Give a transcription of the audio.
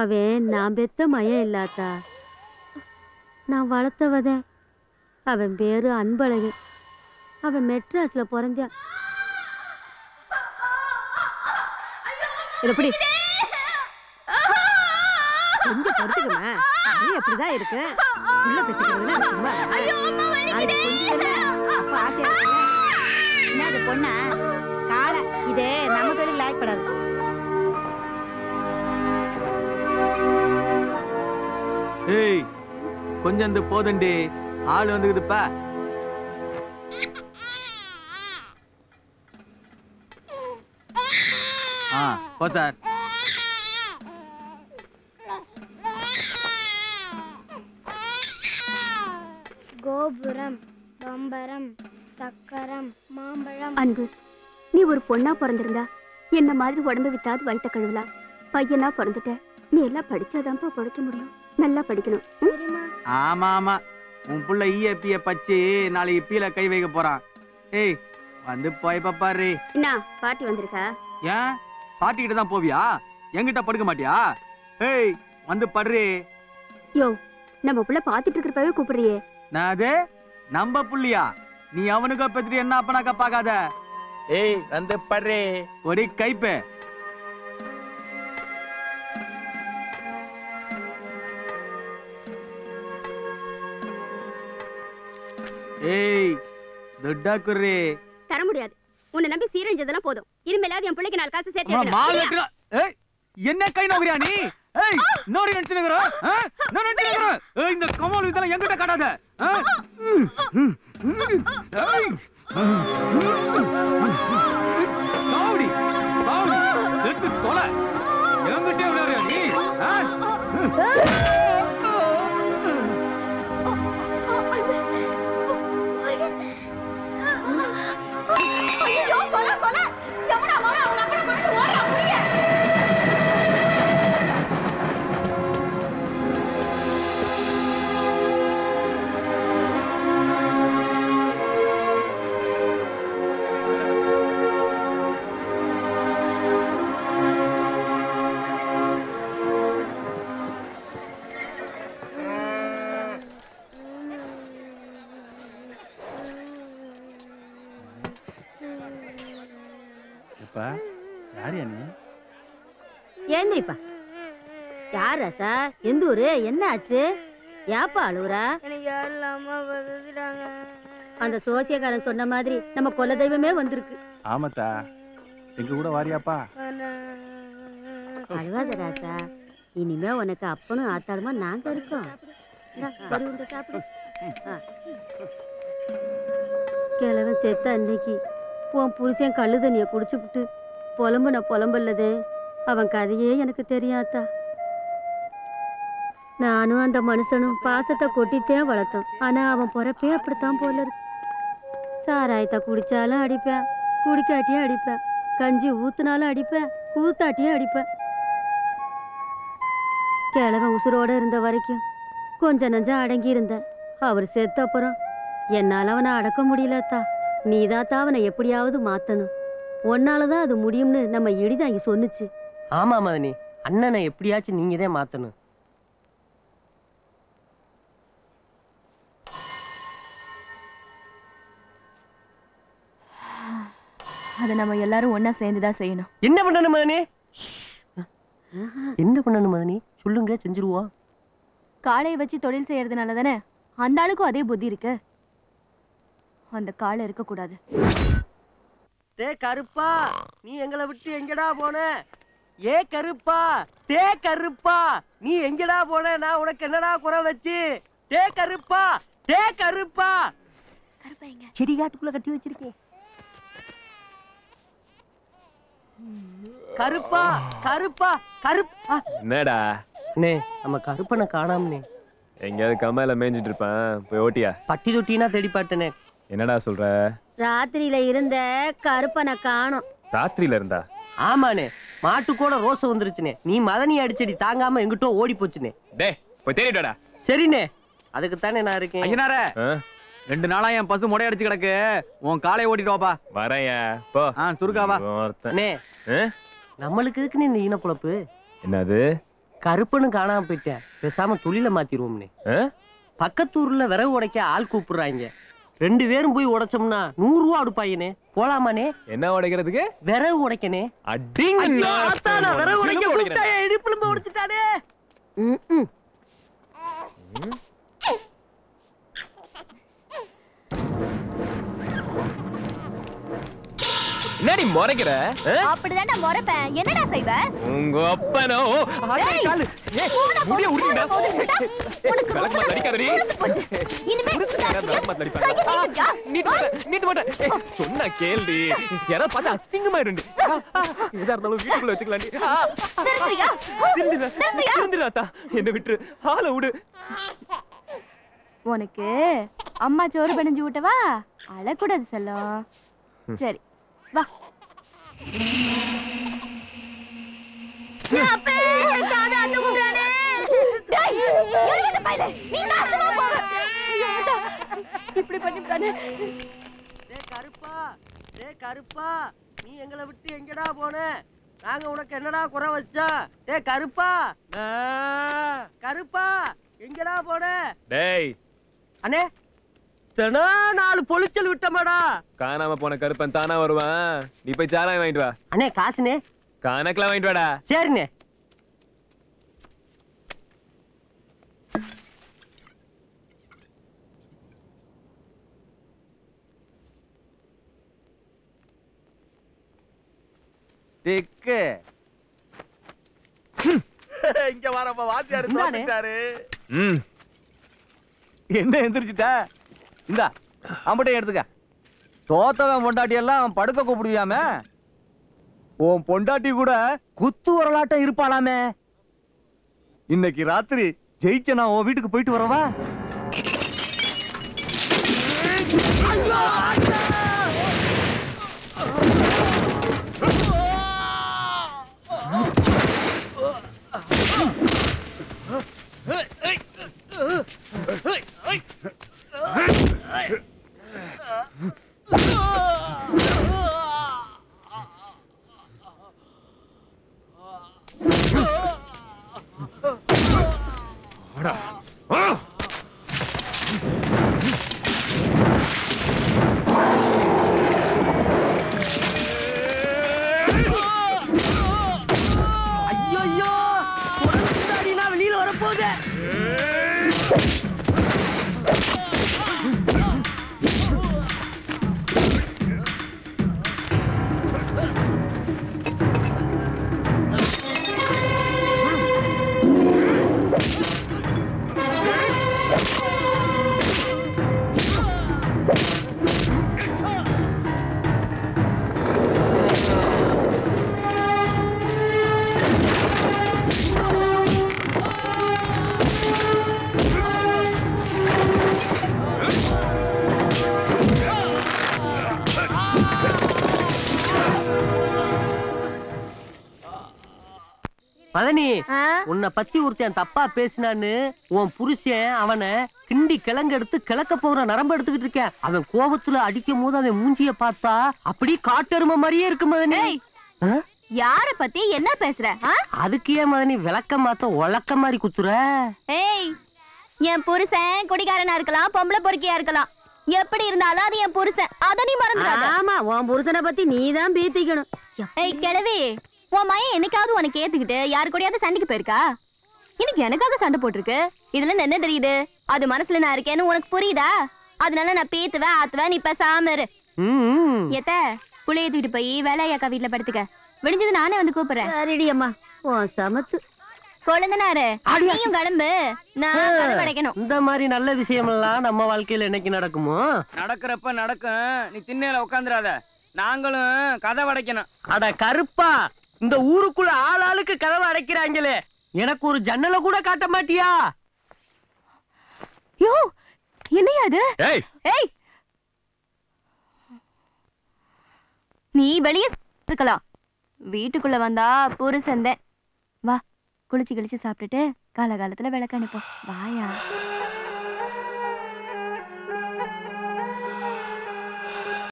அவன் நான் பெத்த மயம் இல்லாத்தா, நான் வளர்த்தவத. அவன் பேரு அன்பழகு. அவன் மெட்ராஸ்ல பிறந்தான். எப்படி கொஞ்சம் பொறுத்துக்குமா, அப்படிதான் இருக்கு. உள்ள பெற்றுக்கிறதுனா சும்மா ஆசையா என்னது பொண்ணா காலை இதே நம்ம தொழில் லாய்ப்படாது. ஏய் கொஞ்சம் இந்த போதண்டி ஆள் வந்துக்குதுப்பா. போ சார். கோபுரம், பம்பரம், சக்கரம், மாம்பழம். அன்பு, நீ ஒரு பொண்ணா பிறந்திருந்தா என்ன மாதிரி உடம்பு வித்தாவது வயிற்ற கழுவலாம். பையனா பிறந்துட்ட, நீ எல்லாம் படிச்சாதான்ப்பா படிக்க முடியும். நல்லா படிக்கணும். ஆமா ஆமா, உன் புள்ள ஈயப்பிய பச்சு நாளைக்கு பீல கை வைக்க போறான். ஏய் வந்து போய் பாரு. என்ன பாட்டி வந்திருக்கா? ஏன் பாட்டி கிட்ட தான் போவியா? என்கிட்ட படுக்க மாட்டியா? ஏய் வந்து படுறி. யோ, நம்ம புள்ள பாத்துட்டு இருக்கிறப்பவே கூப்பிடுறியே. நான் அது நம்ம புள்ளியா? நீ அவனுக்கு பத்தி என்ன அப்பனாக்கா பாக்காத. ஏய் வந்து படுறி. ஒரு கைப்பே. ஏய் துட்டா குர்ரி. தர முடியாது. உன்னை நம்பி சீரஞ்சதெல்லாம் போதும். இனிமேலாவது என் பிள்ளைக்கு 4 காசு சேர்த்து. ஏய் என்ன கை நோக்குறியா நீ? ஏய் நோரி நினைச்சுங்கற. நான் நினைச்சுங்கற. ஏய் இந்த கமால் இதெல்லாம் என்கிட்ட காட்டாத. ஏய் சாவுடி சாவுடி செத்து தொலை. என்கிட்ட விளையாடுறியா நீ? ஐயோ கொலை கொலை. எவனா அவன் அவங்க அப்பா கொண்டு ஓடுறா புடிங்க. யாரியா நீ? ஏந்திரிப்பா. யார் ராசா? எந்த ஊரு? என்ன ஆச்சு? யாப்பா அழுவுறா? எனக்கு யாரும் இல்லாம வந்துட்டாங்க. அந்த சோசியக்காரன் சொன்ன மாதிரி நம்ம குல தெய்வமே வந்திருக்கு. ஆமாத்தா, எங்க கூட வாரியாப்பா? அழுவாத ராசா, இனிமே உனக்கு அப்பனும் ஆத்தாளுமா நாங்க இருக்கோம். சாப்பிடு. கிழவன் செத்த அன்னைக்கு உன் புருஷன் கள்ளு தண்ணிய குடிச்சுப்புட்டு புலம்பல்லதே. அவன் கதையே எனக்கு தெரியாதா. நானும் அந்த மனுஷனும் பாசத்தை கொட்டித்தேன் வளர்த்தோம். ஆனா அவன் பொறப்பே அப்படித்தான் போல இருக்கு. சாராயத்தை குடிச்சாலும் அடிப்பேன், குடிக்காட்டியும் அடிப்பேன், கஞ்சி ஊத்துனாலும் அடிப்பேன், ஊத்தாட்டியும் அடிப்பேன். கிழவன் உசுரோட இருந்த வரைக்கும் கொஞ்ச நஞ்சம் அடங்கி இருந்தேன். அவர் செத்த அப்புறம் என்னால அவனை அடக்க முடியலத்தா. நீதாத்தா அவனை எப்படியாவது மாத்தணும். ஒன்னாலதான் அது முடியும்னு நம்ம இடிதாங்கி சொன்னுச்சு. ஆமா மதனி, அண்ணனை எப்படியாச்சும் நீங்க தான் மாத்தணும். அதை நம்ம எல்லாரும் ஒன்னா சேர்ந்துதான் செய்யணும். என்ன பண்ணணும் மதனி? என்ன பண்ணணும் மதனி? சொல்லுங்க, செஞ்சிருவோம். காளையை வச்சு தொழில் செய்யறதுனால தானே அந்த ஆளுக்கும் அதே புத்தி இருக்கு. அந்த காளை இருக்க கூடாது. டே கருப்பா, நீ எங்களை விட்டு எங்கடா போன? ஏ கருப்பா, டே கருப்பா, நீ எங்கடா போன? நான் உனக்கு என்னடா குறை வச்சு? டே கருப்பா, டே கருப்பா. செடி காட்டுக்குள்ள கட்டி வச்சிருக்கேன். கருப்பா கருப்பா கருப்பா. என்னடா அண்ணே, நம்ம கருப்பனை காணாமனே. எங்கேயாவது கம்மாயில மேய்ஞ்சிட்டு இருப்பேன், போய் ஓட்டியா? பட்டி தொட்டினா தேடி பாட்டனே. என்னடா சொல்ற? ராத்திரியில இருந்த கருப்பனை காணோம். ராத்திரியில இருந்தா? ஆமாண்ணே, மாட்டுக்கூட ரோச வந்துருச்சுனே. நீ மதனி அடிச்சடி தாங்காம எங்கிட்டோ ஓடி போச்சுனே. டே போய் தேடிடா. சரிண்ணே, அதுக்கு தானே நான் இருக்கேன். ஐயனாரே, 2 நாளா என் பசு முடையடிச்சு கிடக்கு. உன் காலையை ஓட்டிட்டு வாப்பா. வரேன் போ. சுருக்காவா. நம்மளுக்கு இருக்குன்னு இந்த ஈன பொழப்பு. என்னது? கருப்பனும் காணாம போயிட்டேன். பேசாம தொழில மாத்திருவோம்னே. பக்கத்தூர்ல விறகு உடைக்க ஆள் கூப்பிடுறாங்க. 2 பேரும் போய் உடைச்சோம்னா 100 ரூபா அடுப்பாயினே. போலாமானே? என்ன உடைக்கிறதுக்கு? விறகு உடைக்கனே. அடிங்க. விறகு உடைக்க கூப்பிட்டா இடுப்புல உடைச்சிட்டானே. என்னடி முறைக்கிற? அப்படிதான் நான் முறைப்பேன். என்னடா செய்வ? உங்க அப்பனோ காலு முடிய உருண்டா. விளக்கு மாத்த அடிக்காதடி. இனிமே விளக்கு மாத்த அடிப்பா. நீட்டு மாட்ட. சொன்னா கேள்டி. யாரா பார்த்தா அசிங்கமாயிடுண்டி. எதா இருந்தாலும் வீட்டுக்குள்ள வச்சுக்கலாம்டி. திருந்திராத்தா என்ன விட்டு ஆளை விடு. உனக்கு அம்மா சோறு பணிஞ்சு விட்டவா? அழக்கூடாது செல்லம். சரி வா. இப்படி பண்ணிட்டானே. கருப்பா நீ எங்களை விட்டு எங்கடா போன? நாங்க உனக்கு என்னடா குறை வச்சா? கருப்பா கருப்பா எங்கடா போன? டேய் அண்ணே தினா 4 பொளிச்சல் விட்டமாடா. காணாம போன கருப்பன் தானா வருவான். நீ போய் சாராயம் வாங்கிட்டு வா. அண்ணே காசுனே கணக்குல வாங்கிட்டு வாடா. சரிண்ணே. டிக்கு இங்க வரப்ப வாத்தியாரு தோத்துட்டாரு. என்ன எந்திரிச்சிட்ட? இந்தா அம்பட்டை எடுத்துக்க. தோத்தவன் பொண்டாட்டி எல்லாம் படுக்க கூப்பிடுவியாமே. உன் பொண்டாட்டி கூட குத்து வரலாட்டம் இருப்பாளாமே. இன்னைக்கு ராத்திரி ஜெயிச்ச நான் உன் வீட்டுக்கு போயிட்டு வரவா? வெளியில வரப்போகுது. மதனி உன்னை பத்தி ஒருத்தன் தப்பா பேசினான்னு உன் புருஷன் அவனை கிண்டி கிழங்கு எடுத்து கிழக்க போற நரம்பு எடுத்துக்கிட்டு இருக்கேன். அவன் கோபத்துல அடிக்கும் போது அவன் மூஞ்சிய பார்த்தா அப்படி காட்டெருமை மாதிரியே இருக்கு மதனி. யார பத்தி என்ன பேசுற? அதுக்கு ஏன் மதனி விளக்க மாத்த உலக்க மாதிரி குத்துற? ஏய், என் புருஷன் குடிகாரனா இருக்கலாம், பொம்பளை பொறுக்கியா இருக்கலாம். எப்படி இருந்தாலும் அது என் புருஷன். அத நீ மறந்துடாத. ஆமா, உன் புருஷனை பத்தி நீதான் பீத்திக்கணும். ஏய் கிழவி, உன் மையன் என்னைக்காவது உனக்கு ஏத்துக்கிட்டு யாரு கூடயாவது சண்டைக்கு போயிருக்கா? இன்னைக்கு எனக்காக சண்டை போட்டிருக்கு. இதுல என்ன தெரியுது? அது மனசுல நான் இருக்கேன்னு உனக்கு புரியுதா? அதனால நான் பேத்துவேன் ஆத்துவேன். நீ பேசாம இரு. ஏத்த புள்ளைய தூக்கிட்டு போய் வேலையாக்கா வீட்டுல படுத்துக்க. விடிஞ்சது நானே வந்து கூப்பிடுறேன். சரிடி அம்மா, உன் சமத்து குழந்தனாரு நீயும் கிளம்பு. நான் கதை படைக்கணும். இந்த மாதிரி நல்ல விஷயம் எல்லாம் நம்ம வாழ்க்கையில என்னைக்கு நடக்குமோ? நடக்கிறப்ப நடக்கும். நீ திண்ணையில உட்காந்துராத. நாங்களும் கதை படைக்கணும். அட கருப்பா, இந்த ஊருக்குள்ள ஆளாளுக்கு கதவை அடைக்கிறாங்களே, எனக்கு ஒரு ஜன்னலை கூட காட்ட மாட்டியா? யோ, என்னையா அது? ஏய், நீ வெளியே இருக்கலாம், வீட்டுக்குள்ள வந்தா புருஷன். வா, குளிச்சு கிழிச்சு சாப்பிட்டுட்டு காலகாலத்துல விளக்கு அனுப்போம். வாயா.